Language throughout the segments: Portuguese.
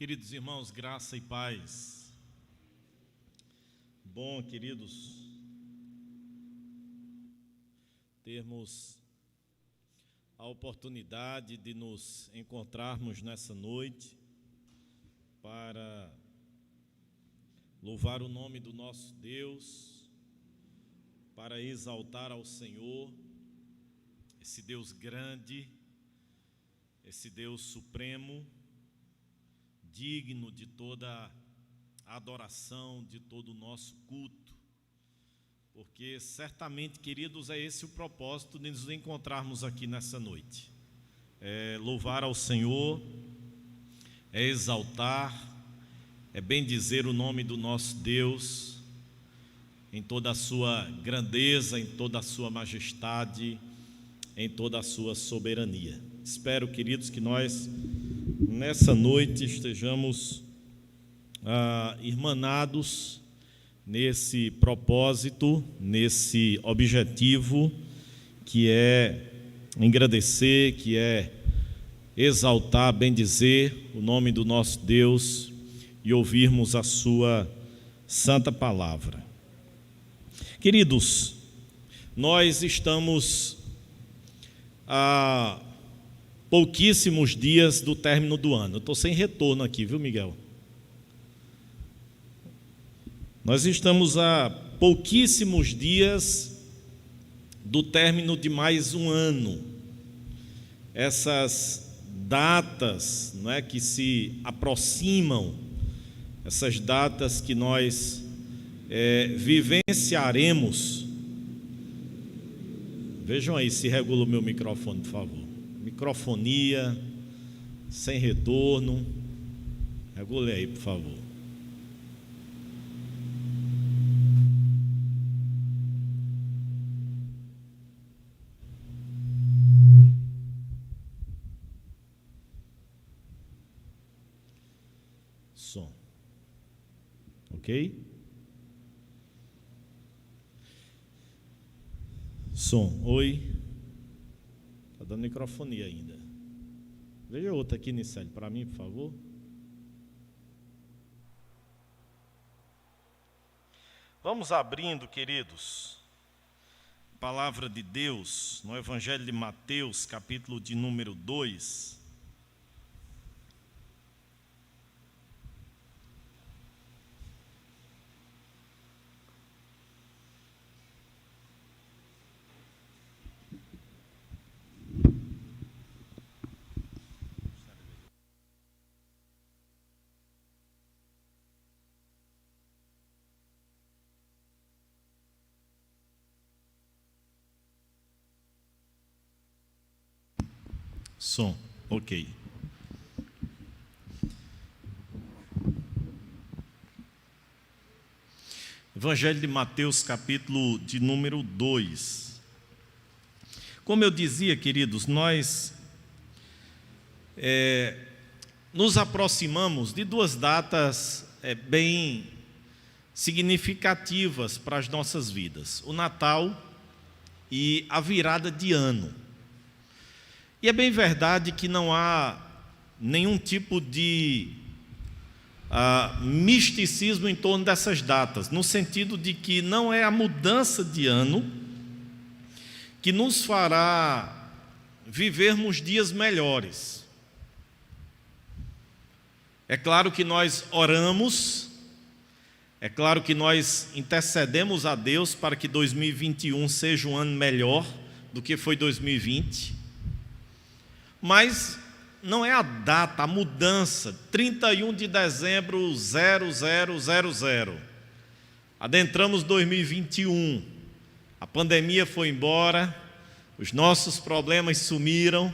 Queridos irmãos, graça e paz. Bom, queridos, termos a oportunidade de nos encontrarmos nessa noite para louvar o nome do nosso Deus, para exaltar ao Senhor, esse Deus grande, esse Deus supremo, digno de toda a adoração, de todo o nosso culto, porque certamente, queridos, é esse o propósito de nos encontrarmos aqui nessa noite, é louvar ao Senhor, é exaltar, é bendizer o nome do nosso Deus, em toda a sua grandeza, em toda a sua majestade, em toda a sua soberania. Espero, queridos, que nós nessa noite estejamos irmanados nesse propósito, nesse objetivo que é engrandecer, que é exaltar, bendizer o nome do nosso Deus e ouvirmos a sua santa palavra. Queridos, nós estamos a pouquíssimos dias do término do ano. Eu estou sem retorno aqui, viu, Miguel? Nós estamos a pouquíssimos dias do término de mais um ano. Essas datas, não é, que se aproximam, essas datas que nós vivenciaremos. Vejam aí se regula o meu microfone, por favor. Microfonia, sem retorno. Regule aí, por favor. Som. Ok? Som. Oi. Está dando microfonia ainda. Veja outra aqui, Nicélio, para mim, por favor. Vamos abrindo, queridos, a palavra de Deus no Evangelho de Mateus, capítulo de número 2. Som, ok. Evangelho de Mateus, capítulo de número 2. Como eu dizia, queridos, nós nos aproximamos de duas datas bem significativas para as nossas vidas: o Natal e a virada de ano. E é bem verdade que não há nenhum tipo de misticismo em torno dessas datas, no sentido de que não é a mudança de ano que nos fará vivermos dias melhores. É claro que nós oramos, é claro que nós intercedemos a Deus para que 2021 seja um ano melhor do que foi 2020, mas não é a data, a mudança, 31 de dezembro, 0000. Adentramos 2021, a pandemia foi embora, os nossos problemas sumiram,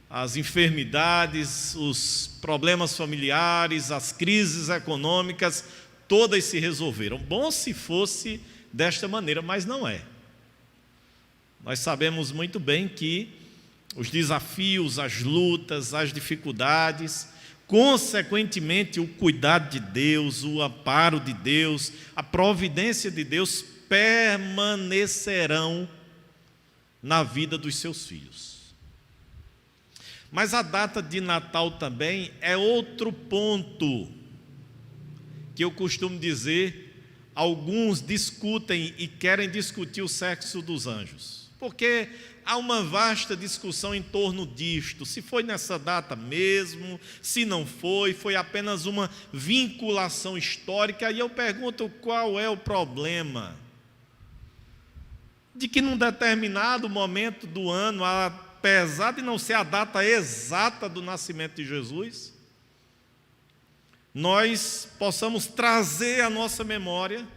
as enfermidades, os problemas familiares, as crises econômicas, todas se resolveram. Bom se fosse desta maneira, mas não é. Nós sabemos muito bem que os desafios, as lutas, as dificuldades, consequentemente o cuidado de Deus, o amparo de Deus, a providência de Deus permanecerão na vida dos seus filhos. Mas a data de Natal também é outro ponto que eu costumo dizer, alguns discutem e querem discutir o sexo dos anjos. Porque há uma vasta discussão em torno disto, se foi nessa data mesmo, se não foi, foi apenas uma vinculação histórica. E eu pergunto, qual é o problema de que num determinado momento do ano, apesar de não ser a data exata do nascimento de Jesus, nós possamos trazer à nossa memória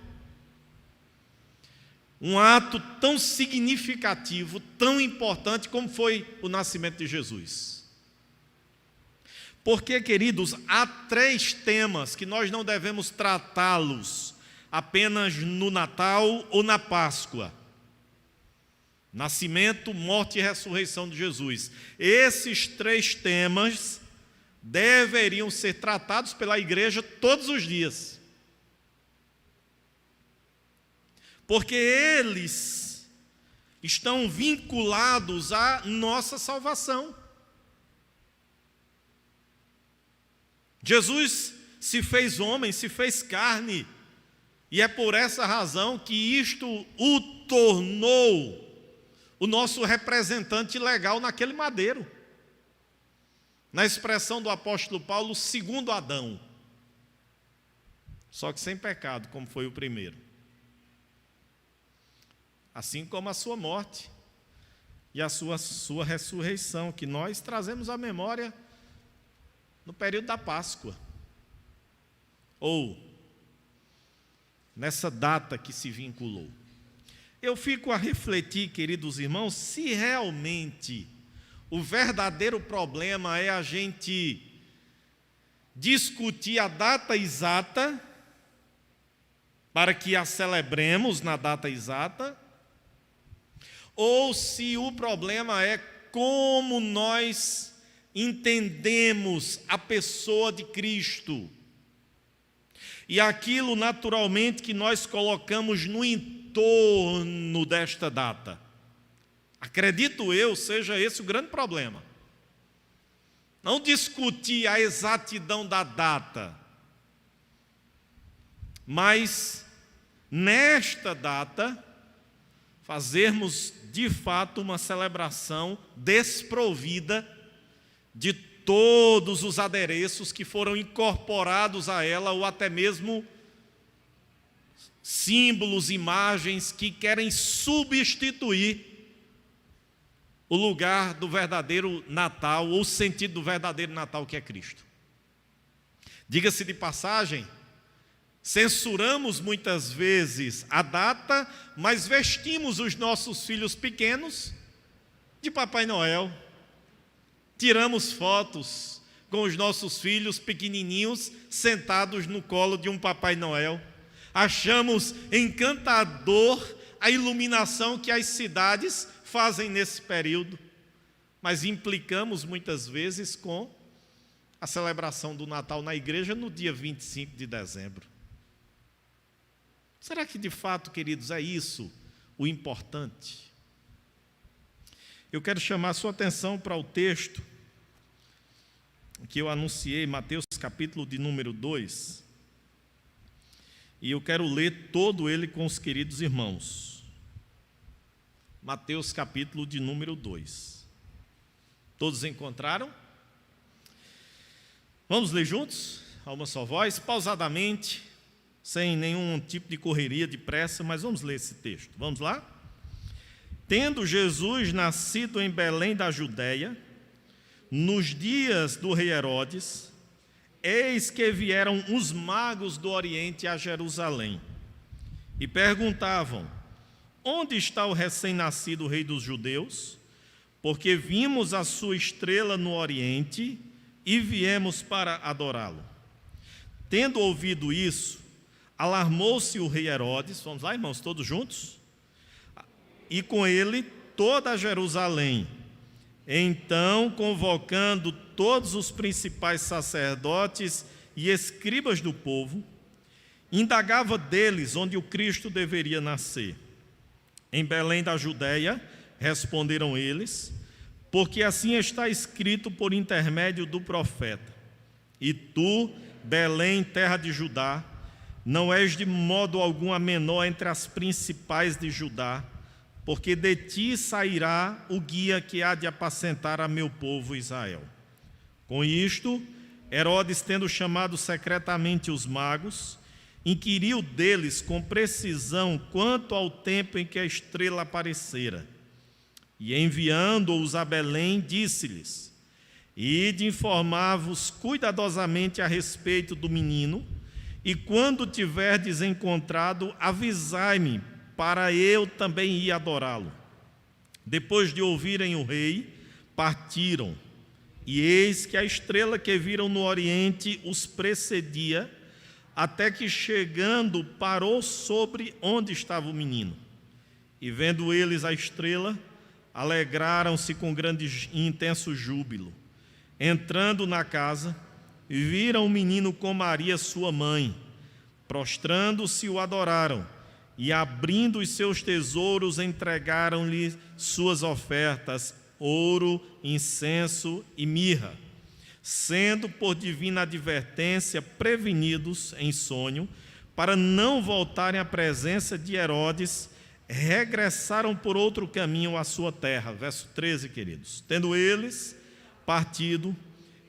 um ato tão significativo, tão importante como foi o nascimento de Jesus. Porque, queridos, há 3 temas que nós não devemos tratá-los apenas no Natal ou na Páscoa: nascimento, morte e ressurreição de Jesus. Esses 3 temas deveriam ser tratados pela igreja todos os dias, porque eles estão vinculados à nossa salvação. Jesus se fez homem, se fez carne, e é por essa razão que isto o tornou o nosso representante legal naquele madeiro. Na expressão do apóstolo Paulo, segundo Adão, só que sem pecado, como foi o primeiro. Assim como a sua morte e a sua ressurreição, que nós trazemos à memória no período da Páscoa, ou nessa data que se vinculou. Eu fico a refletir, queridos irmãos, se realmente o verdadeiro problema é a gente discutir a data exata para que a celebremos na data exata, ou se o problema é como nós entendemos a pessoa de Cristo e aquilo naturalmente que nós colocamos no entorno desta data. Acredito eu, seja esse o grande problema. Não discutir a exatidão da data, mas nesta data fazermos de fato uma celebração desprovida de todos os adereços que foram incorporados a ela, ou até mesmo símbolos, imagens que querem substituir o lugar do verdadeiro Natal, ou o sentido do verdadeiro Natal, que é Cristo. Diga-se de passagem, censuramos muitas vezes a data, mas vestimos os nossos filhos pequenos de Papai Noel. Tiramos fotos com os nossos filhos pequenininhos sentados no colo de um Papai Noel. Achamos encantador a iluminação que as cidades fazem nesse período, mas implicamos muitas vezes com a celebração do Natal na igreja no dia 25 de dezembro. Será que de fato, queridos, é isso o importante? Eu quero chamar a sua atenção para o texto que eu anunciei, Mateus capítulo de número 2, e eu quero ler todo ele com os queridos irmãos. Mateus capítulo de número 2. Todos encontraram? Vamos ler juntos, a uma só voz, pausadamente, sem nenhum tipo de correria, de pressa, mas vamos ler esse texto. Vamos lá? Tendo Jesus nascido em Belém da Judéia, nos dias do rei Herodes, eis que vieram os magos do Oriente a Jerusalém e perguntavam: onde está o recém-nascido rei dos judeus? Porque vimos a sua estrela no Oriente e viemos para adorá-lo. Tendo ouvido isso, alarmou-se o rei Herodes, vamos lá, irmãos, todos juntos? E com ele toda Jerusalém. Então, convocando todos os principais sacerdotes e escribas do povo, indagava deles onde o Cristo deveria nascer. Em Belém da Judéia, responderam eles, porque assim está escrito por intermédio do profeta: e tu, Belém, terra de Judá, não és de modo algum a menor entre as principais de Judá, porque de ti sairá o guia que há de apacentar a meu povo Israel. Com isto, Herodes, tendo chamado secretamente os magos, inquiriu deles com precisão quanto ao tempo em que a estrela aparecera. E enviando-os a Belém, disse-lhes: ide informar-vos cuidadosamente a respeito do menino, e quando tiverdes encontrado, avisai-me, para eu também ir adorá-lo. Depois de ouvirem o rei, partiram, e eis que a estrela que viram no oriente os precedia, até que chegando parou sobre onde estava o menino. E vendo eles a estrela, alegraram-se com grande e intenso júbilo. Entrando na casa, viram o menino com Maria sua mãe. Prostrando-se, o adoraram, e abrindo os seus tesouros, entregaram-lhe suas ofertas, ouro, incenso e mirra. Sendo por divina advertência prevenidos em sonho, para não voltarem à presença de Herodes, regressaram por outro caminho à sua terra. Verso 13, queridos. Tendo eles partido,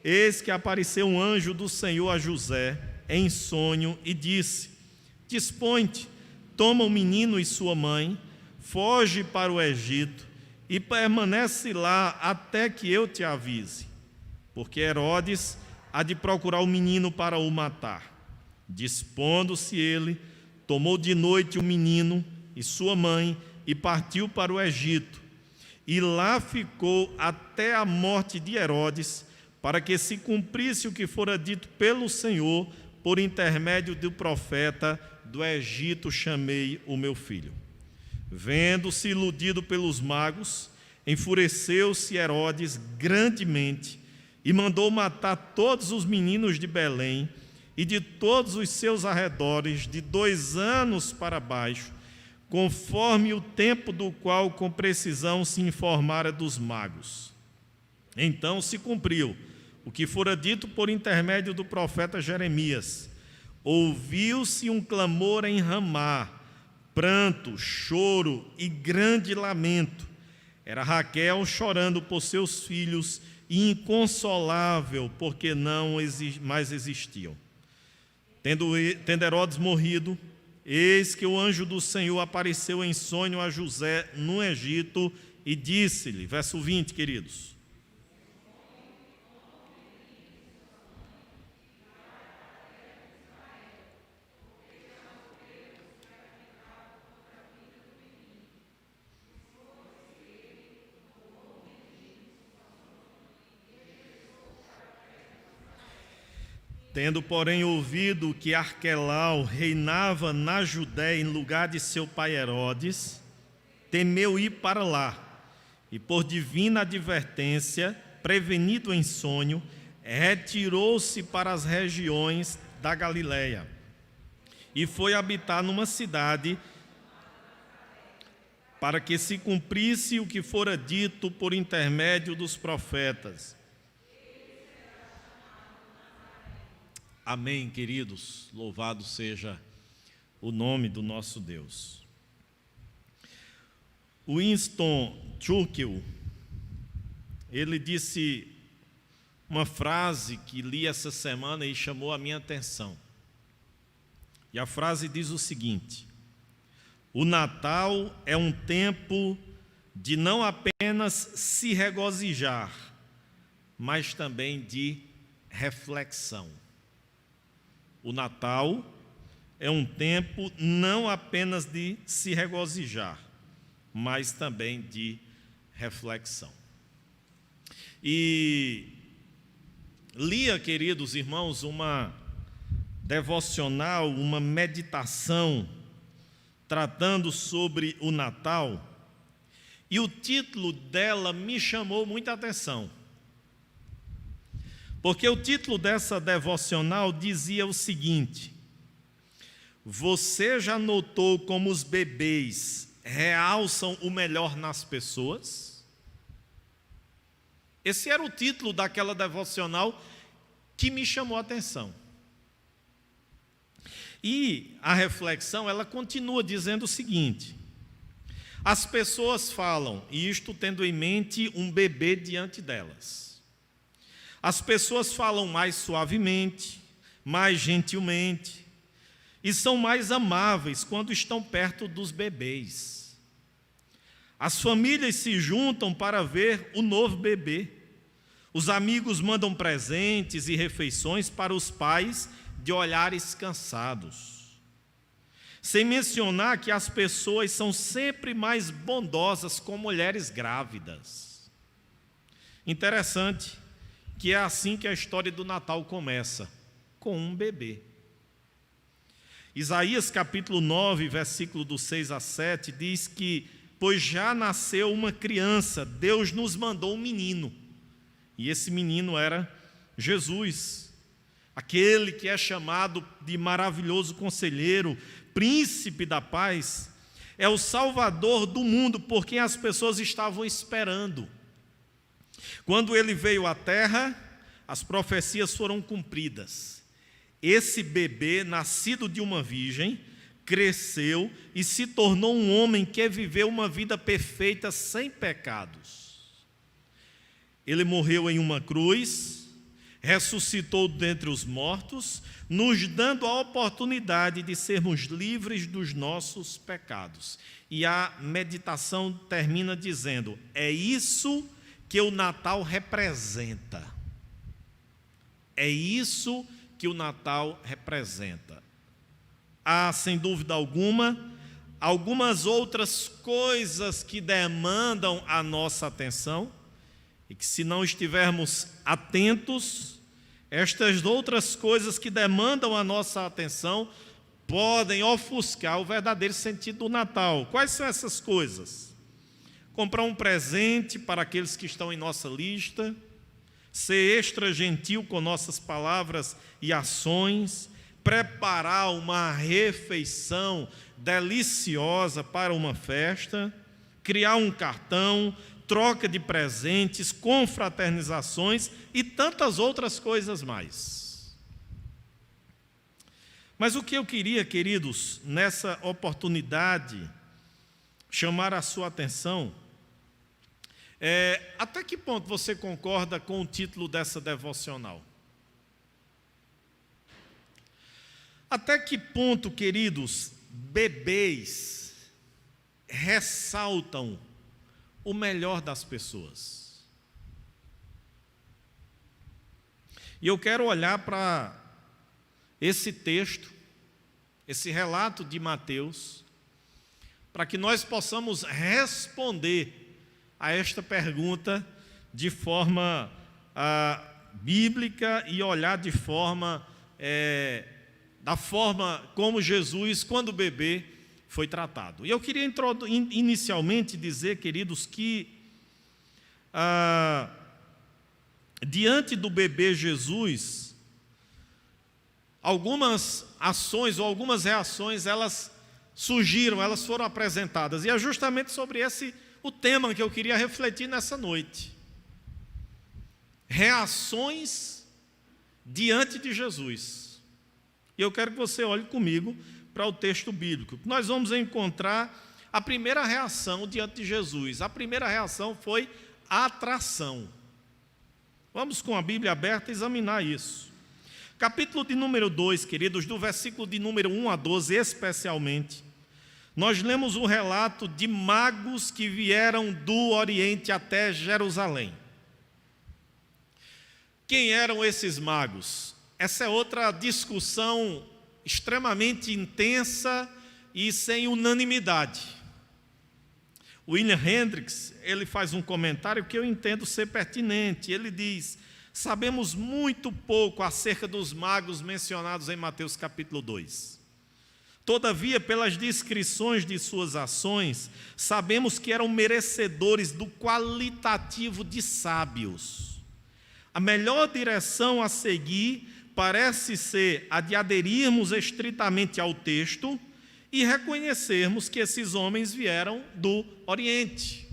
eis que apareceu um anjo do Senhor a José em sonho e disse: dispõe-te, toma o menino e sua mãe, foge para o Egito e permanece lá até que eu te avise, porque Herodes há de procurar o menino para o matar. Dispondo-se ele, tomou de noite o menino e sua mãe e partiu para o Egito, e lá ficou até a morte de Herodes, para que se cumprisse o que fora dito pelo Senhor por intermédio do profeta: do Egito chamei o meu filho. Vendo-se iludido pelos magos, enfureceu-se Herodes grandemente e mandou matar todos os meninos de Belém e de todos os seus arredores, de 2 anos para baixo, conforme o tempo do qual com precisão se informara dos magos. Então se cumpriu o que fora dito por intermédio do profeta Jeremias: ouviu-se um clamor em Ramá, pranto, choro e grande lamento. Era Raquel chorando por seus filhos e inconsolável, porque não mais existiam. Tendo Herodes morrido, eis que o anjo do Senhor apareceu em sonho a José no Egito e disse-lhe, verso 20, queridos: tendo, porém, ouvido que Arquelau reinava na Judéia em lugar de seu pai Herodes, temeu ir para lá, e por divina advertência, prevenido em sonho, retirou-se para as regiões da Galiléia, e foi habitar numa cidade, para que se cumprisse o que fora dito por intermédio dos profetas. Amém, queridos. Louvado seja o nome do nosso Deus. Winston Churchill, ele disse uma frase que li essa semana e chamou a minha atenção. E a frase diz o seguinte: o Natal é um tempo de não apenas se regozijar, mas também de reflexão. O Natal é um tempo não apenas de se regozijar, mas também de reflexão. E lia, queridos irmãos, uma devocional, uma meditação tratando sobre o Natal, e o título dela me chamou muita atenção. Porque o título dessa devocional dizia o seguinte: você já notou como os bebês realçam o melhor nas pessoas? Esse era o título daquela devocional que me chamou a atenção. E a reflexão, ela continua dizendo o seguinte: as pessoas falam, e isto tendo em mente um bebê diante delas. As pessoas falam mais suavemente, mais gentilmente, e são mais amáveis quando estão perto dos bebês. As famílias se juntam para ver o novo bebê. Os amigos mandam presentes e refeições para os pais de olhares cansados. Sem mencionar que as pessoas são sempre mais bondosas com mulheres grávidas. Interessante que é assim que a história do Natal começa, com um bebê. Isaías capítulo 9, versículo do 6 a 7, diz que, pois já nasceu uma criança, Deus nos mandou um menino. E esse menino era Jesus, aquele que é chamado de maravilhoso conselheiro, príncipe da paz, é o salvador do mundo, por quem as pessoas estavam esperando. Quando ele veio à terra, as profecias foram cumpridas. Esse bebê, nascido de uma virgem, cresceu e se tornou um homem que viveu uma vida perfeita, sem pecados. Ele morreu em uma cruz, ressuscitou dentre os mortos, nos dando a oportunidade de sermos livres dos nossos pecados. E a meditação termina dizendo: é isso que o Natal representa. É isso que o Natal representa. Há, sem dúvida alguma, algumas outras coisas que demandam a nossa atenção, e que, se não estivermos atentos, estas outras coisas que demandam a nossa atenção podem ofuscar o verdadeiro sentido do Natal. Quais são essas coisas? Comprar um presente para aqueles que estão em nossa lista, ser extra gentil com nossas palavras e ações, preparar uma refeição deliciosa para uma festa, criar um cartão, troca de presentes, confraternizações e tantas outras coisas mais. Mas o que eu queria, queridos, nessa oportunidade, chamar a sua atenção, até que ponto você concorda com o título dessa devocional? Até que ponto, queridos, bebês ressaltam o melhor das pessoas? E eu quero olhar para esse texto, esse relato de Mateus, para que nós possamos responder a esta pergunta de forma bíblica e olhar de forma, da forma como Jesus, quando bebê, foi tratado. E eu queria inicialmente dizer, queridos, que diante do bebê Jesus, algumas ações ou algumas reações, elas surgiram, elas foram apresentadas. E é justamente sobre o tema que eu queria refletir nessa noite. Reações diante de Jesus. E eu quero que você olhe comigo para o texto bíblico. Nós vamos encontrar a primeira reação diante de Jesus. A primeira reação foi a atração. Vamos, com a Bíblia aberta, examinar isso. Capítulo de número 2, queridos, do versículo de número 1 a 12, especialmente, nós lemos o relato de magos que vieram do Oriente até Jerusalém. Quem eram esses magos? Essa é outra discussão extremamente intensa e sem unanimidade. William Hendricks, ele faz um comentário que eu entendo ser pertinente. Ele diz: sabemos muito pouco acerca dos magos mencionados em Mateus capítulo 2. Todavia, pelas descrições de suas ações, sabemos que eram merecedores do qualitativo de sábios. A melhor direção a seguir parece ser a de aderirmos estritamente ao texto e reconhecermos que esses homens vieram do Oriente.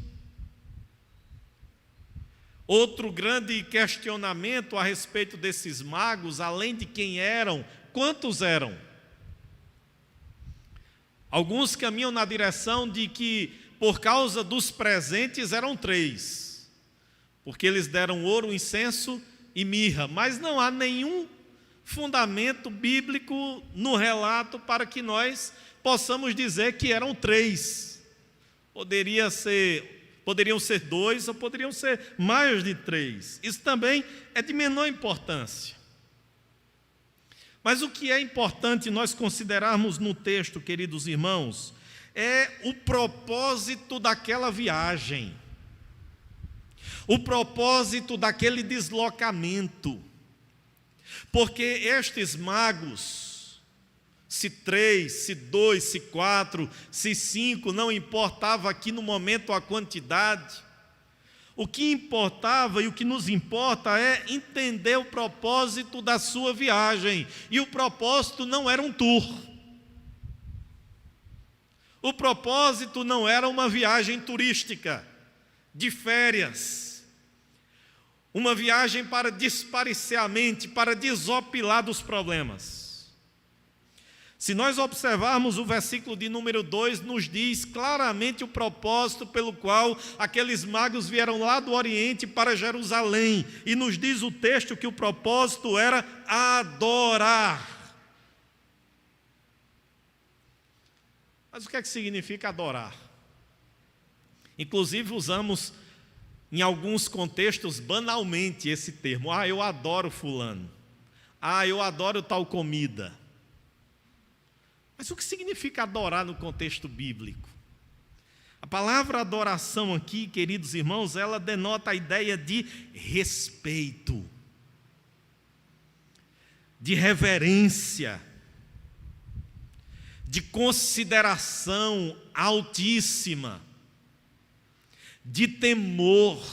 Outro grande questionamento a respeito desses magos, além de quem eram, quantos eram? Alguns caminham na direção de que, por causa dos presentes, eram 3, porque eles deram ouro, incenso e mirra, mas não há nenhum fundamento bíblico no relato para que nós possamos dizer que eram 3. Poderiam ser 2 ou poderiam ser mais de 3. Isso também é de menor importância. Mas o que é importante nós considerarmos no texto, queridos irmãos, é o propósito daquela viagem, o propósito daquele deslocamento. Porque estes magos, se 3, se 2, se 4, se 5, não importava aqui no momento a quantidade. O que importava e o que nos importa é entender o propósito da sua viagem. E o propósito não era um tour. O propósito não era uma viagem turística, de férias. Uma viagem para desaparecer a mente, para desopilar dos problemas. Se nós observarmos o versículo de número 2, nos diz claramente o propósito pelo qual aqueles magos vieram lá do Oriente para Jerusalém. E nos diz o texto que o propósito era adorar. Mas o que é que significa adorar? Inclusive usamos em alguns contextos banalmente esse termo. Eu adoro fulano. Eu adoro tal comida. Mas o que significa adorar no contexto bíblico? A palavra adoração aqui, queridos irmãos, ela denota a ideia de respeito, de reverência, de consideração altíssima, de temor.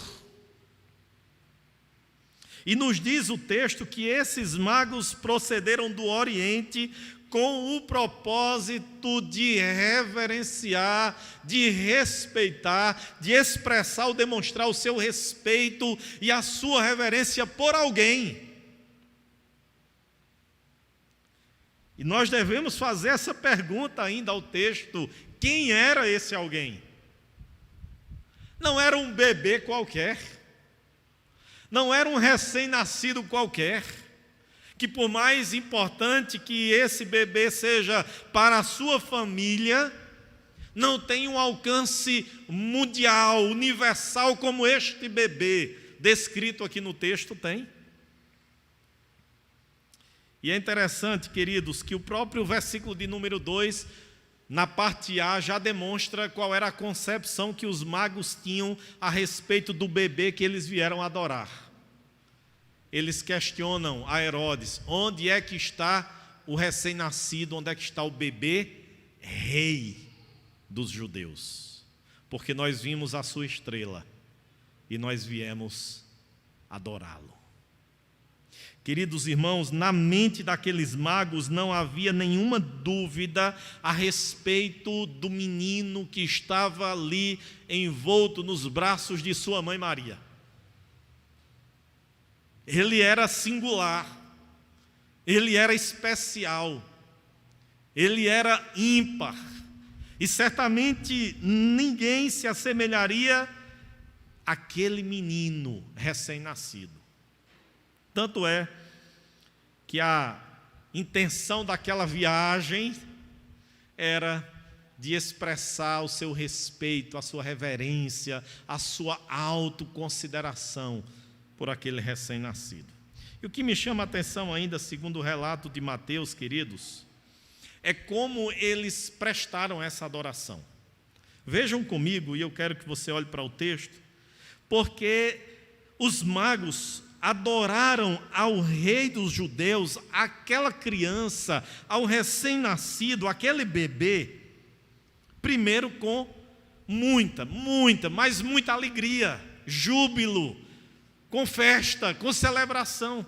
E nos diz o texto que esses magos procederam do Oriente com o propósito de reverenciar, de respeitar, de expressar ou demonstrar o seu respeito e a sua reverência por alguém. E nós devemos fazer essa pergunta ainda ao texto: quem era esse alguém? Não era um bebê qualquer, não era um recém-nascido qualquer, que por mais importante que esse bebê seja para a sua família, não tem um alcance mundial, universal, como este bebê descrito aqui no texto tem. E é interessante, queridos, que o próprio versículo de número 2, na parte A, já demonstra qual era a concepção que os magos tinham a respeito do bebê que eles vieram adorar. Eles questionam a Herodes: onde é que está o recém-nascido, onde é que está o bebê rei dos judeus? Porque nós vimos a sua estrela e nós viemos adorá-lo. Queridos irmãos, na mente daqueles magos não havia nenhuma dúvida a respeito do menino que estava ali envolto nos braços de sua mãe Maria. Ele era singular, ele era especial, ele era ímpar, e certamente ninguém se assemelharia àquele menino recém-nascido. Tanto é que a intenção daquela viagem era de expressar o seu respeito, a sua reverência, a sua autoconsideração por aquele recém-nascido. E o que me chama a atenção ainda, segundo o relato de Mateus, queridos, é como eles prestaram essa adoração. Vejam comigo, e eu quero que você olhe para o texto, porque os magos adoraram ao rei dos judeus, aquela criança, ao recém-nascido, aquele bebê, primeiro com muita alegria, júbilo, com festa, com celebração.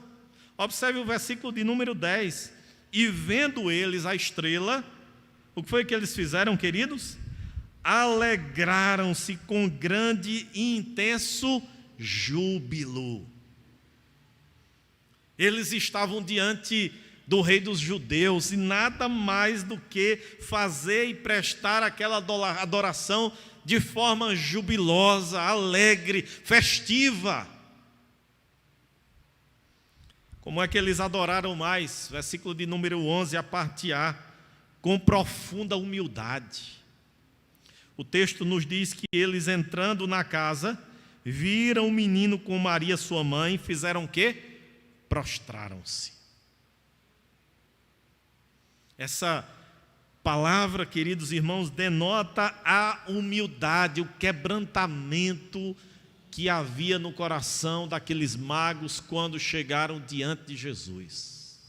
Observe o versículo de número 10. E vendo eles a estrela, o que foi que eles fizeram, queridos? Alegraram-se com grande e intenso júbilo. Eles estavam diante do rei dos judeus e nada mais do que fazer e prestar aquela adoração de forma jubilosa, alegre, festiva. Como é que eles adoraram mais? Versículo de número 11, a parte A, com profunda humildade. O texto nos diz que eles, entrando na casa, viram o menino com Maria, sua mãe, fizeram o quê? Prostraram-se. Essa palavra, queridos irmãos, denota a humildade, o quebrantamento que havia no coração daqueles magos quando chegaram diante de Jesus.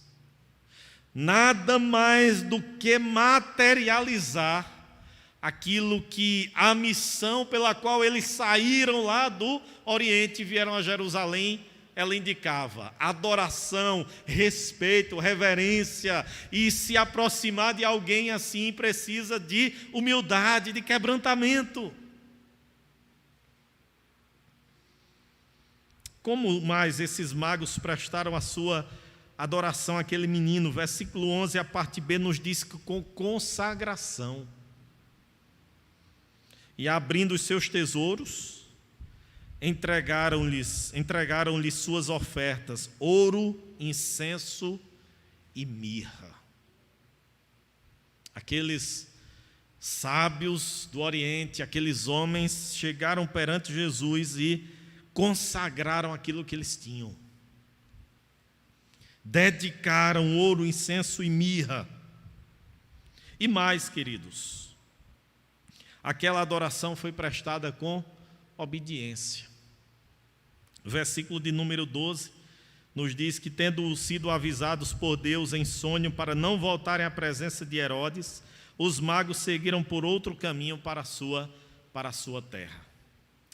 Nada mais do que materializar aquilo que a missão pela qual eles saíram lá do Oriente e vieram a Jerusalém, ela indicava adoração, respeito, reverência, e se aproximar de alguém assim precisa de humildade, de quebrantamento. Como mais esses magos prestaram a sua adoração àquele menino? Versículo 11, a parte B nos diz que com consagração. E abrindo os seus tesouros, entregaram-lhes suas ofertas, ouro, incenso e mirra. Aqueles sábios do Oriente, aqueles homens chegaram perante Jesus e consagraram aquilo que eles tinham. Dedicaram ouro, incenso e mirra. E mais, queridos, aquela adoração foi prestada com obediência. O versículo de número 12 nos diz que, tendo sido avisados por Deus em sonho para não voltarem à presença de Herodes, os magos seguiram por outro caminho para a sua terra.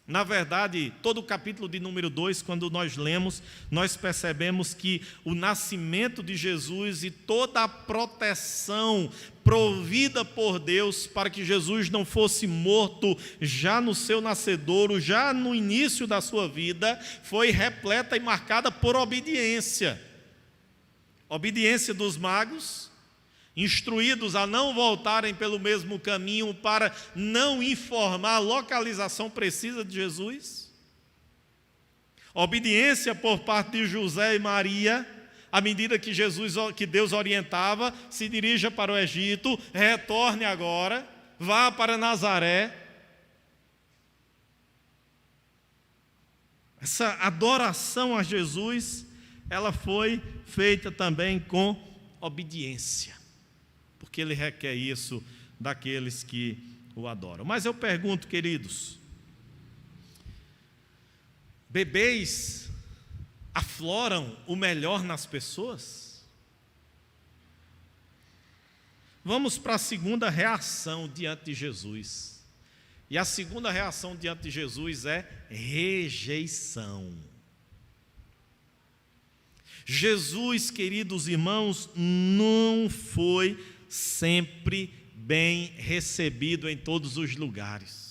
Na verdade, todo o capítulo de número 2, quando nós lemos, nós percebemos que o nascimento de Jesus e toda a proteção provida por Deus para que Jesus não fosse morto já no seu nascedouro, já no início da sua vida, foi repleta e marcada por obediência. Obediência dos magos, instruídos a não voltarem pelo mesmo caminho para não informar a localização precisa de Jesus. Obediência por parte de José e Maria, à medida que Deus orientava, se dirija para o Egito, retorne agora, vá para Nazaré. Essa adoração a Jesus, ela foi feita também com obediência, porque Ele requer isso daqueles que o adoram. Mas eu pergunto, queridos, bebês afloram o melhor nas pessoas? Vamos para a segunda reação diante de Jesus. E a segunda reação diante de Jesus é rejeição. Jesus, queridos irmãos, não foi sempre bem recebido em todos os lugares.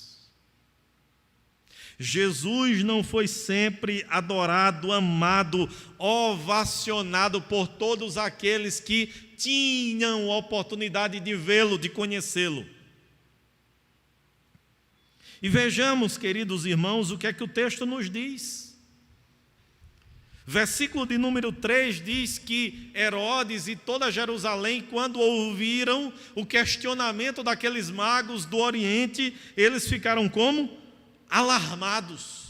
Jesus não foi sempre adorado, amado, ovacionado por todos aqueles que tinham oportunidade de vê-lo, de conhecê-lo. E vejamos, queridos irmãos, o que é que o texto nos diz. Versículo de número 3 diz que Herodes e toda Jerusalém, quando ouviram o questionamento daqueles magos do Oriente, eles ficaram como? Alarmados,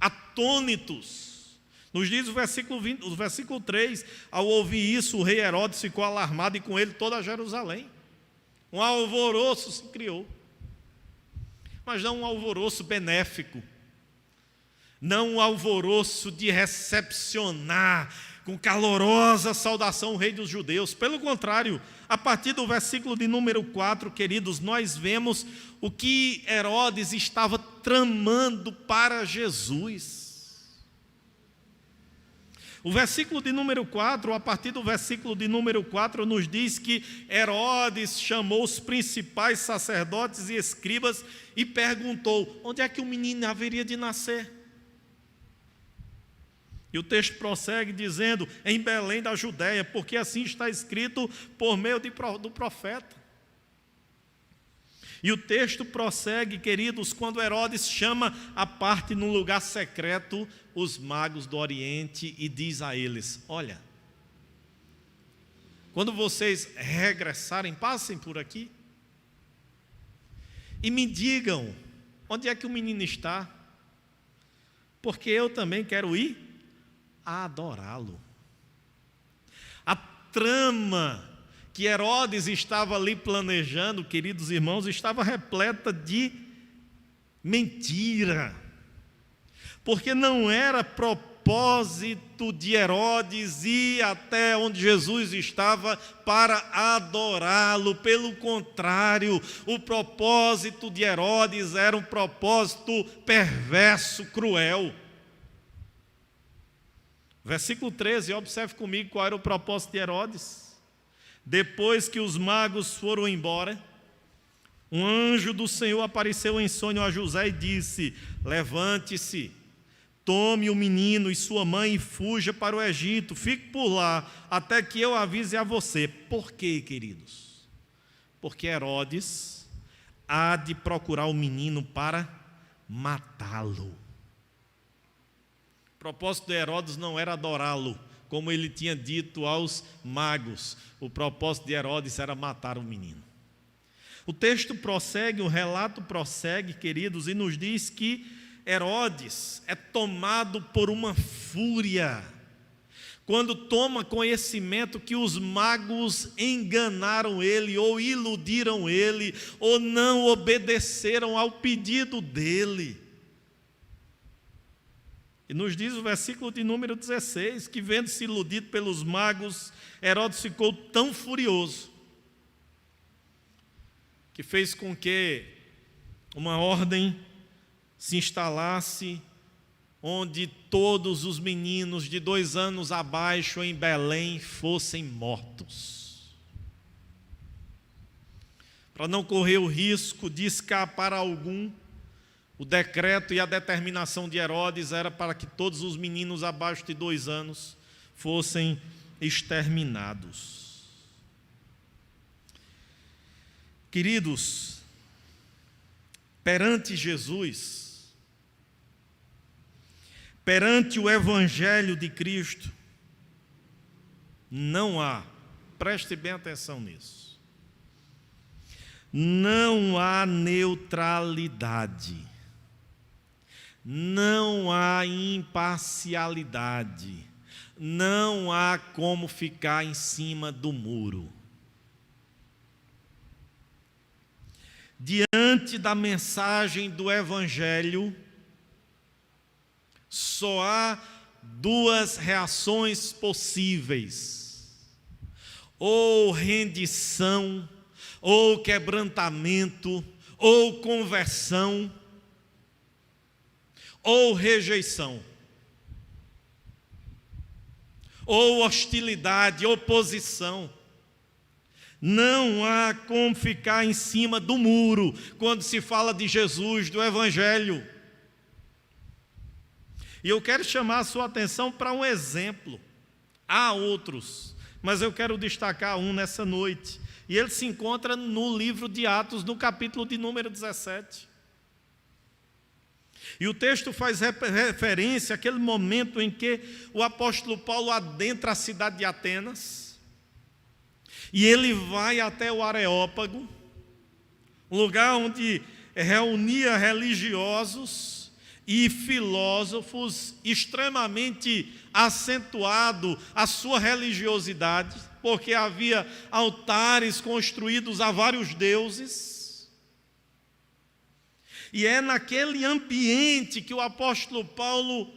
atônitos. Nos diz o versículo 3, ao ouvir isso, o rei Herodes ficou alarmado e com ele toda Jerusalém. Um alvoroço se criou, mas não um alvoroço benéfico, não um alvoroço de recepcionar com calorosa saudação o rei dos judeus. Pelo contrário, a partir do versículo de número 4, queridos, nós vemos o que Herodes estava tramando para Jesus. O versículo de número 4, a partir do versículo de número 4, nos diz que Herodes chamou os principais sacerdotes e escribas e perguntou: onde é que o menino haveria de nascer? E o texto prossegue dizendo, em Belém da Judéia, porque assim está escrito por meio do profeta. E o texto prossegue, queridos, quando Herodes chama à parte num lugar secreto os magos do Oriente e diz a eles, olha, quando vocês regressarem, passem por aqui e me digam onde é que o menino está, porque eu também quero ir adorá-lo. A trama que Herodes estava ali planejando, queridos irmãos, estava repleta de mentira, porque não era propósito de Herodes ir até onde Jesus estava para adorá-lo. Pelo contrário, o propósito de Herodes era um propósito perverso, cruel. Versículo 13, observe comigo qual era o propósito de Herodes. Depois que os magos foram embora, um anjo do Senhor apareceu em sonho a José e disse, levante-se, tome o menino e sua mãe e fuja para o Egito, fique por lá, até que eu avise a você. Por quê, queridos? Porque Herodes há de procurar o menino para matá-lo. O propósito de Herodes não era adorá-lo, como ele tinha dito aos magos. O propósito de Herodes era matar o menino. O texto prossegue, o relato prossegue, queridos, e nos diz que Herodes é tomado por uma fúria quando toma conhecimento que os magos enganaram ele, ou iludiram ele, ou não obedeceram ao pedido dele. E nos diz o versículo de número 16, que vendo-se iludido pelos magos, Herodes ficou tão furioso, que fez com que uma ordem se instalasse, onde todos os meninos de 2 anos abaixo em Belém fossem mortos. Para não correr o risco de escapar algum, o decreto e a determinação de Herodes era para que todos os meninos abaixo de 2 anos fossem exterminados. Queridos, perante Jesus, perante o Evangelho de Cristo, não há, preste bem atenção nisso, não há neutralidade. Não há imparcialidade, não há como ficar em cima do muro. Diante da mensagem do Evangelho, só há 2 reações possíveis: ou rendição, ou quebrantamento, ou conversão, ou rejeição, ou hostilidade, oposição. Não há como ficar em cima do muro quando se fala de Jesus, do Evangelho. E eu quero chamar a sua atenção para um exemplo. Há outros, mas eu quero destacar um nessa noite. E ele se encontra no livro de Atos, no capítulo de número 17. E o texto faz referência àquele momento em que o apóstolo Paulo adentra a cidade de Atenas, e ele vai até o Areópago, um lugar onde reunia religiosos e filósofos, extremamente acentuado a sua religiosidade, porque havia altares construídos a vários deuses. E é naquele ambiente que o apóstolo Paulo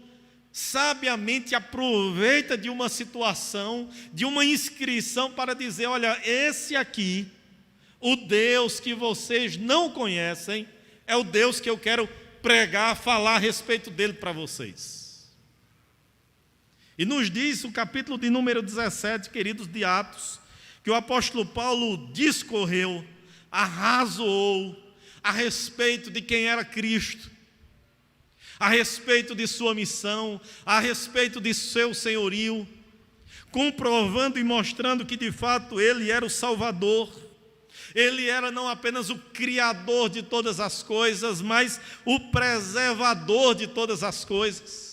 sabiamente aproveita de uma situação, de uma inscrição para dizer, olha, esse aqui, o Deus que vocês não conhecem, é o Deus que eu quero pregar, falar a respeito dele para vocês. E nos diz o capítulo de número 17, queridos, de Atos, que o apóstolo Paulo discorreu, arrazoou a respeito de quem era Cristo, a respeito de sua missão, a respeito de seu senhorio, comprovando e mostrando que de fato Ele era o Salvador. Ele era não apenas o Criador de todas as coisas, mas o preservador de todas as coisas.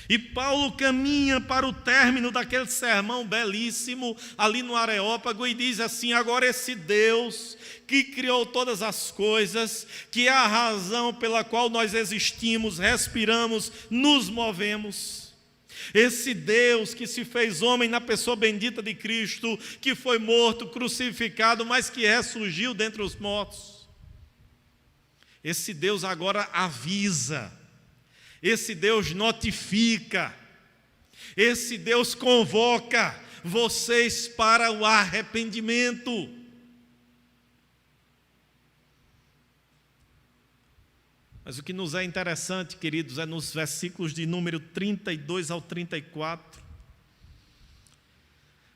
E Paulo caminha para o término daquele sermão belíssimo ali no Areópago e diz assim: agora esse Deus que criou todas as coisas, que é a razão pela qual nós existimos, respiramos, nos movemos, esse Deus que se fez homem na pessoa bendita de Cristo, que foi morto, crucificado, mas que ressurgiu dentre os mortos, esse Deus agora avisa, esse Deus notifica, esse Deus convoca vocês para o arrependimento. Mas o que nos é interessante, queridos, é nos versículos de número 32 ao 34,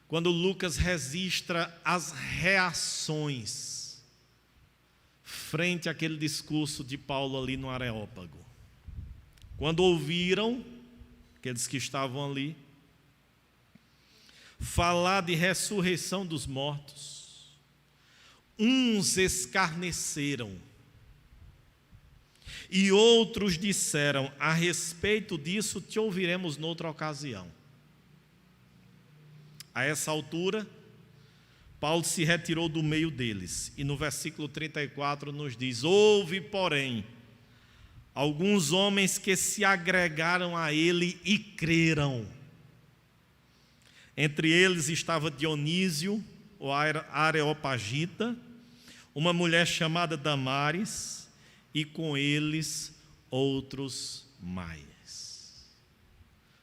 quando Lucas registra as reações frente àquele discurso de Paulo ali no Areópago. Quando ouviram, aqueles que estavam ali, falar de ressurreição dos mortos, uns escarneceram, e outros disseram: a respeito disso te ouviremos noutra ocasião. A essa altura, Paulo se retirou do meio deles, e no versículo 34 nos diz: houve, porém, alguns homens que se agregaram a ele e creram. Entre eles estava Dionísio, o Areopagita, uma mulher chamada Damares, e com eles outros mais.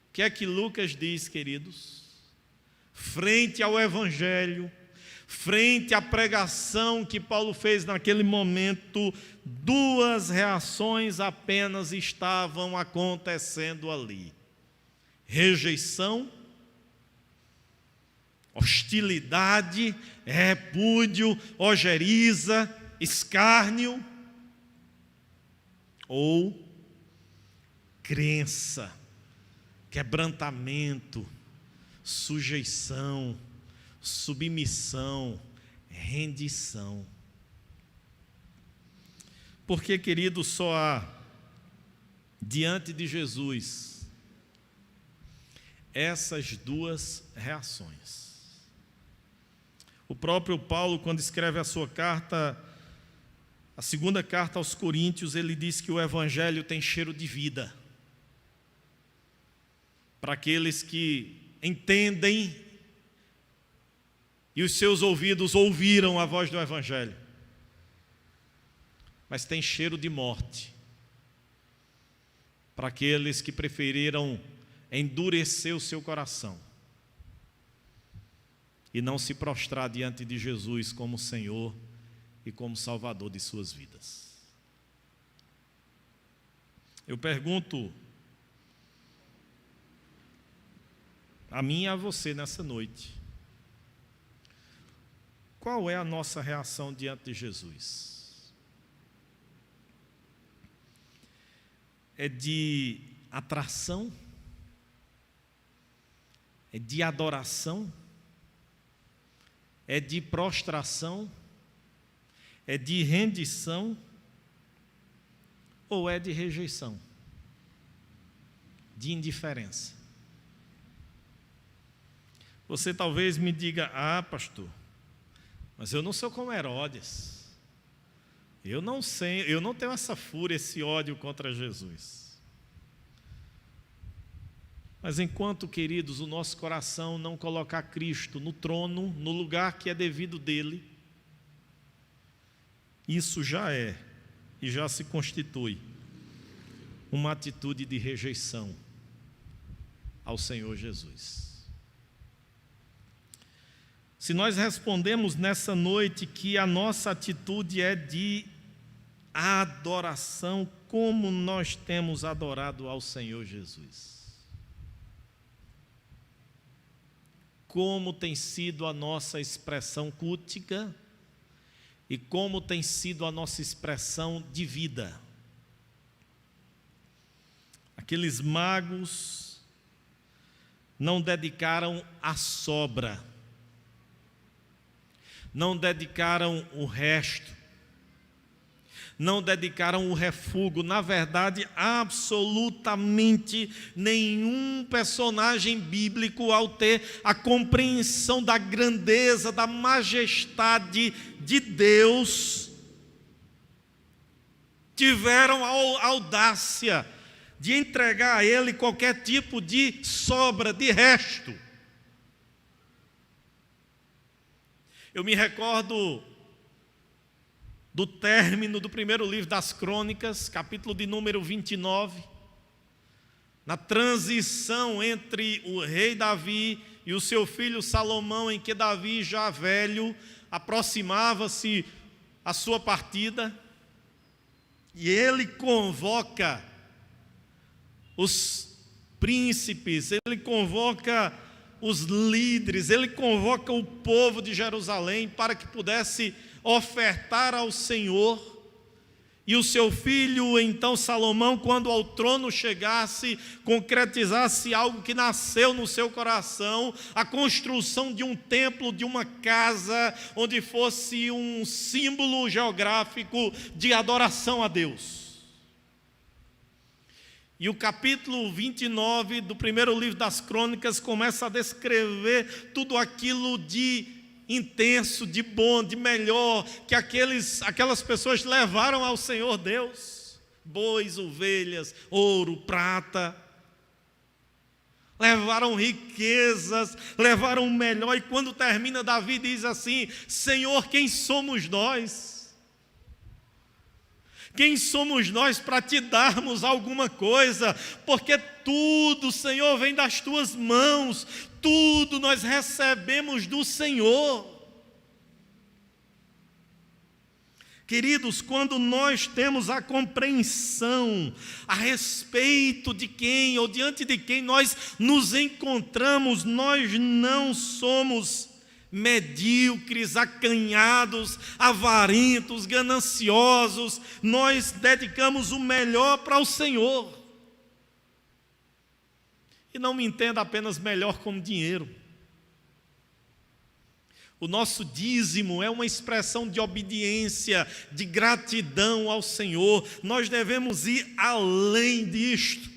O que é que Lucas diz, queridos? Frente ao Evangelho, frente à pregação que Paulo fez naquele momento, duas reações apenas estavam acontecendo ali: rejeição, hostilidade, repúdio, ojeriza, escárnio, ou crença, quebrantamento, sujeição, submissão, rendição. Porque, querido, só há diante de Jesus essas duas reações. O próprio Paulo, quando escreve a sua carta, a segunda carta aos Coríntios, ele diz que o Evangelho tem cheiro de vida. Para aqueles que entendem e os seus ouvidos ouviram a voz do Evangelho. Mas tem cheiro de morte para aqueles que preferiram endurecer o seu coração e não se prostrar diante de Jesus como Senhor e como Salvador de suas vidas. Eu pergunto a mim e a você nessa noite: qual é a nossa reação diante de Jesus? É de atração? É de adoração? É de prostração? É de rendição? Ou é de rejeição? De indiferença? Você talvez me diga: ah, pastor, mas eu não sou como Herodes. Eu não sei, eu não tenho essa fúria, esse ódio contra Jesus. Mas enquanto, queridos, o nosso coração não colocar Cristo no trono, no lugar que é devido dele, isso já é e já se constitui uma atitude de rejeição ao Senhor Jesus. Se nós respondemos nessa noite que a nossa atitude é de adoração, como nós temos adorado ao Senhor Jesus? Como tem sido a nossa expressão cultica e como tem sido a nossa expressão de vida? Aqueles magos não dedicaram a sobra, não dedicaram o resto, não dedicaram o refúgio. Na verdade, absolutamente nenhum personagem bíblico, ao ter a compreensão da grandeza, da majestade de Deus, tiveram a audácia de entregar a Ele qualquer tipo de sobra, de resto. Eu me recordo do término do primeiro livro das Crônicas, capítulo de número 29, na transição entre o rei Davi e o seu filho Salomão, em que Davi, já velho, aproximava-se a sua partida, e ele convoca os príncipes, ele convoca os líderes, ele convoca o povo de Jerusalém para que pudesse ofertar ao Senhor. E o seu filho, então Salomão, quando ao trono chegasse, concretizasse algo que nasceu no seu coração, a construção de um templo, de uma casa, onde fosse um símbolo geográfico de adoração a Deus. E o capítulo 29 do primeiro livro das Crônicas começa a descrever tudo aquilo de intenso, de bom, de melhor, que aquelas pessoas levaram ao Senhor Deus: bois, ovelhas, ouro, prata, levaram riquezas, levaram o melhor. E quando termina, Davi diz assim: Senhor, quem somos nós? Quem somos nós para te darmos alguma coisa? Porque tudo, Senhor, vem das tuas mãos, tudo nós recebemos do Senhor. Queridos, quando nós temos a compreensão a respeito de quem ou diante de quem nós nos encontramos, nós não somos medíocres, acanhados, avarentos, gananciosos. Nós dedicamos o melhor para o Senhor. E não me entenda apenas melhor como dinheiro. O nosso dízimo é uma expressão de obediência, de gratidão ao Senhor. Nós devemos ir além disto.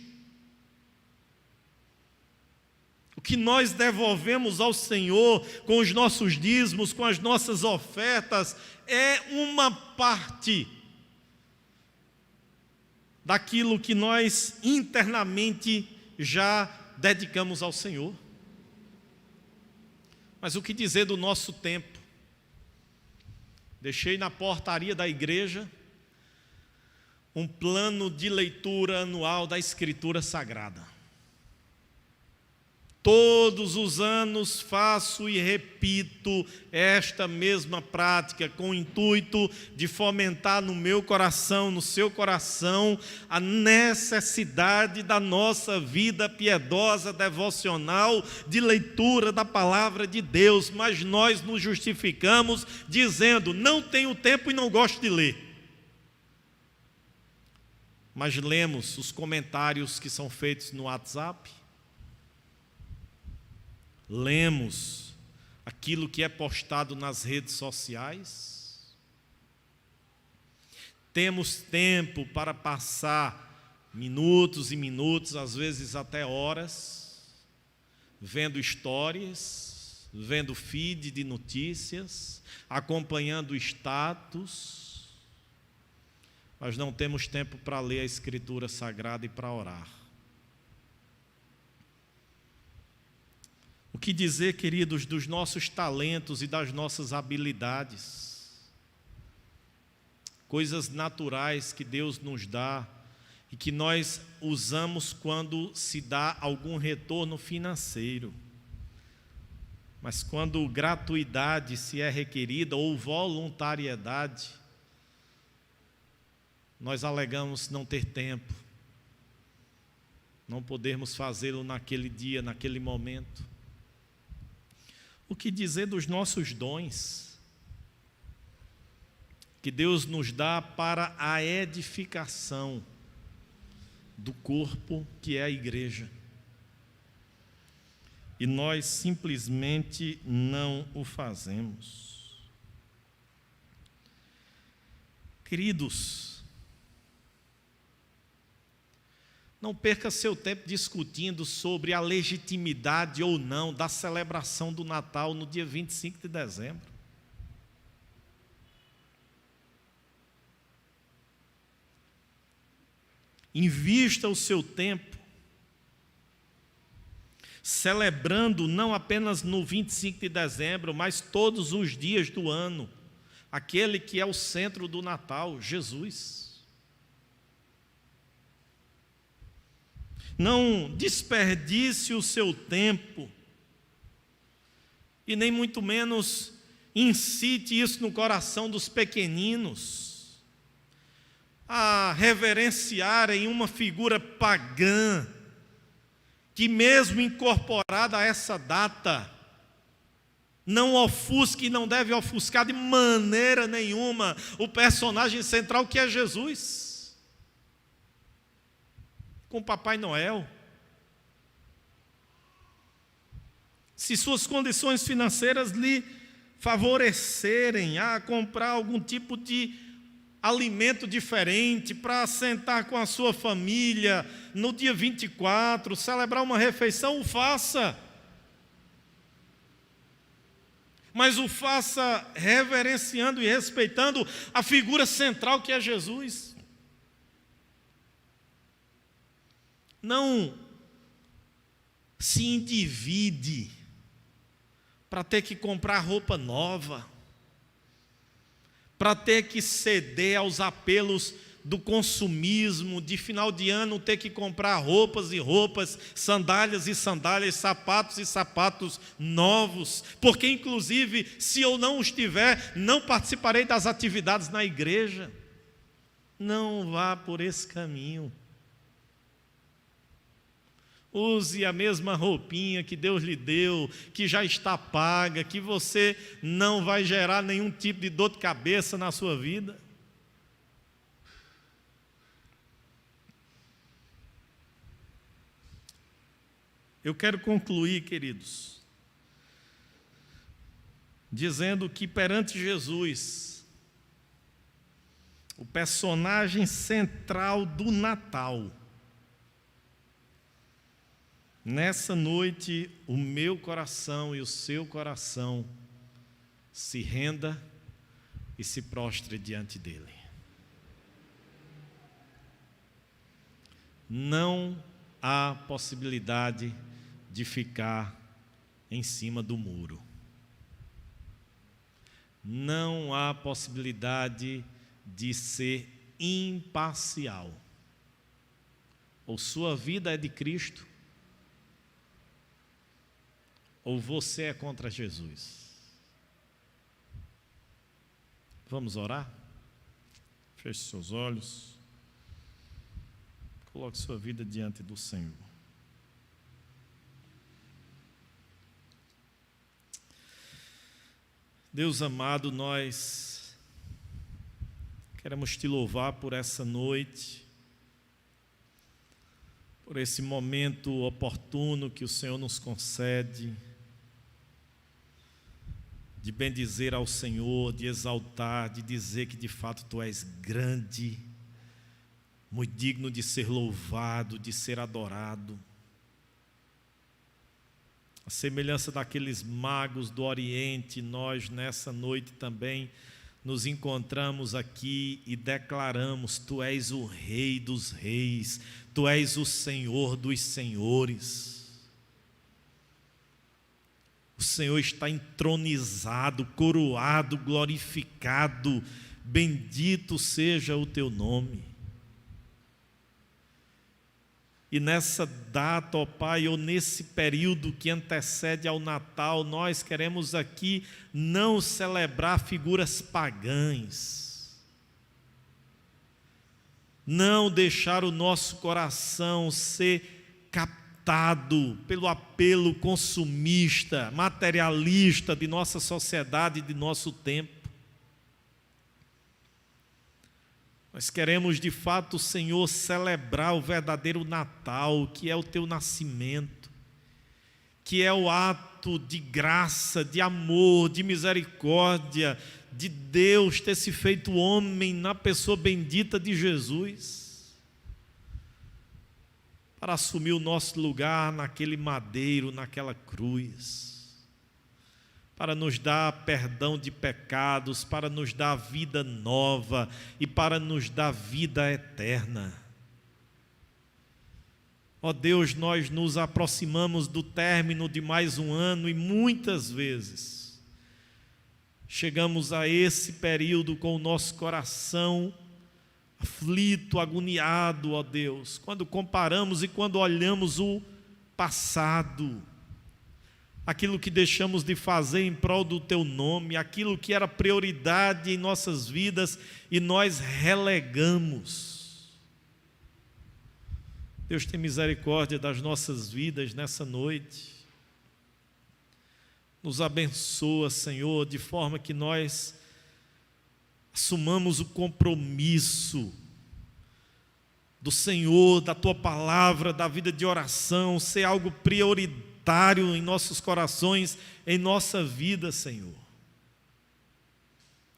O que nós devolvemos ao Senhor com os nossos dízimos, com as nossas ofertas, é uma parte daquilo que nós internamente já dedicamos ao Senhor. Mas o que dizer do nosso tempo? Deixei na portaria da igreja um plano de leitura anual da Escritura Sagrada. Todos os anos faço e repito esta mesma prática, com o intuito de fomentar no meu coração, no seu coração, a necessidade da nossa vida piedosa, devocional, de leitura da palavra de Deus. Mas nós nos justificamos dizendo: não tenho tempo e não gosto de ler. Mas lemos os comentários que são feitos no WhatsApp, lemos aquilo que é postado nas redes sociais, temos tempo para passar minutos e minutos, às vezes até horas, vendo histórias, vendo feed de notícias, acompanhando status, mas não temos tempo para ler a Escritura Sagrada e para orar. O que dizer, queridos, dos nossos talentos e das nossas habilidades? Coisas naturais que Deus nos dá e que nós usamos quando se dá algum retorno financeiro. Mas quando gratuidade se é requerida ou voluntariedade, nós alegamos não ter tempo, não podermos fazê-lo naquele dia, naquele momento. O que dizer dos nossos dons, que Deus nos dá para a edificação do corpo que é a igreja. E nós simplesmente não o fazemos. Queridos, não perca seu tempo discutindo sobre a legitimidade ou não da celebração do Natal no dia 25 de dezembro. Invista o seu tempo celebrando não apenas no 25 de dezembro, mas todos os dias do ano, aquele que é o centro do Natal, Jesus. Não desperdice o seu tempo e nem muito menos incite isso no coração dos pequeninos a reverenciarem uma figura pagã que mesmo incorporada a essa data, não ofusca e não deve ofuscar de maneira nenhuma o personagem central que é Jesus. Com Papai Noel. Se suas condições financeiras lhe favorecerem a comprar algum tipo de alimento diferente para sentar com a sua família no dia 24, celebrar uma refeição, o faça. Mas o faça reverenciando e respeitando a figura central que é Jesus. Não se endivide para ter que comprar roupa nova, para ter que ceder aos apelos do consumismo, de final de ano ter que comprar roupas e roupas, sandálias e sandálias, sapatos e sapatos novos, porque inclusive, se eu não os tiver, não participarei das atividades na igreja. Não vá por esse caminho. Use a mesma roupinha que Deus lhe deu, que já está paga, que você não vai gerar nenhum tipo de dor de cabeça na sua vida. Eu quero concluir, queridos, dizendo que perante Jesus, o personagem central do Natal, nessa noite, o meu coração e o seu coração se renda e se prostre diante dele. Não há possibilidade de ficar em cima do muro. Não há possibilidade de ser imparcial. Ou sua vida é de Cristo, ou você é contra Jesus. Vamos orar? Feche seus olhos. Coloque sua vida diante do Senhor. Deus amado, nós queremos te louvar por essa noite, por esse momento oportuno que o Senhor nos concede, de bendizer ao Senhor, de exaltar, de dizer que de fato Tu és grande, muito digno de ser louvado, de ser adorado. A semelhança daqueles magos do Oriente, nós nessa noite também nos encontramos aqui e declaramos: Tu és o Rei dos Reis, Tu és o Senhor dos Senhores. O Senhor está entronizado, coroado, glorificado, bendito seja o Teu nome. E nessa data, ó Pai, ou nesse período que antecede ao Natal, nós queremos aqui não celebrar figuras pagãs, não deixar o nosso coração ser captado pelo apelo consumista, materialista de nossa sociedade e de nosso tempo. Nós queremos de fato, Senhor, celebrar o verdadeiro Natal, que é o teu nascimento, que é o ato de graça, de amor, de misericórdia, de Deus ter se feito homem na pessoa bendita de Jesus, para assumir o nosso lugar naquele madeiro, naquela cruz, para nos dar perdão de pecados, para nos dar vida nova e para nos dar vida eterna. Ó Deus, nós nos aproximamos do término de mais um ano e muitas vezes chegamos a esse período com o nosso coração aflito, agoniado, ó Deus, quando comparamos e quando olhamos o passado, aquilo que deixamos de fazer em prol do teu nome, aquilo que era prioridade em nossas vidas e nós relegamos. Deus, tem misericórdia das nossas vidas nessa noite. Nos abençoa, Senhor, de forma que nós assumamos o compromisso do Senhor, da Tua palavra, da vida de oração, ser algo prioritário em nossos corações, em nossa vida, Senhor.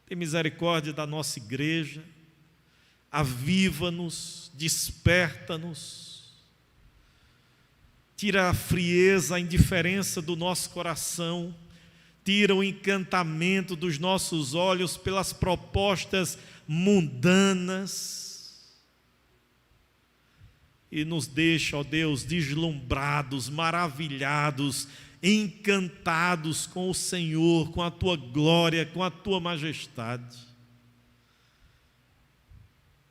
Tem misericórdia da nossa igreja, aviva-nos, desperta-nos, tira a frieza, a indiferença do nosso coração, tira o encantamento dos nossos olhos pelas propostas mundanas e nos deixa, ó Deus, deslumbrados, maravilhados, encantados com o Senhor, com a Tua glória, com a Tua majestade.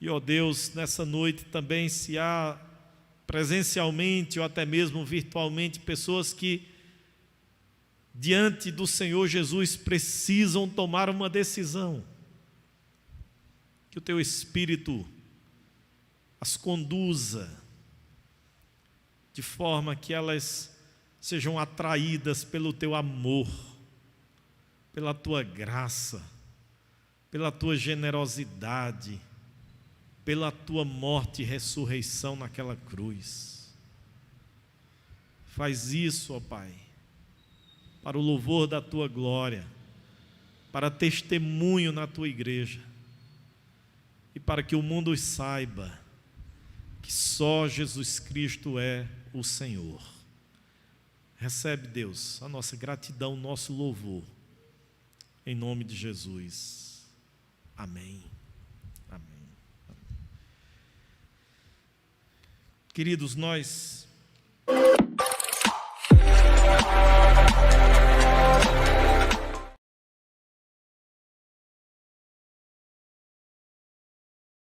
E, ó Deus, nessa noite também, se há presencialmente ou até mesmo virtualmente pessoas que diante do Senhor Jesus precisam tomar uma decisão, que o Teu Espírito as conduza de forma que elas sejam atraídas pelo Teu amor, pela Tua graça, pela Tua generosidade, pela Tua morte e ressurreição naquela cruz. Faz isso, ó Pai, para o louvor da Tua glória, para testemunho na Tua igreja e para que o mundo saiba que só Jesus Cristo é o Senhor. Recebe, Deus, a nossa gratidão, o nosso louvor, em nome de Jesus. Amém. Amém. Queridos, nós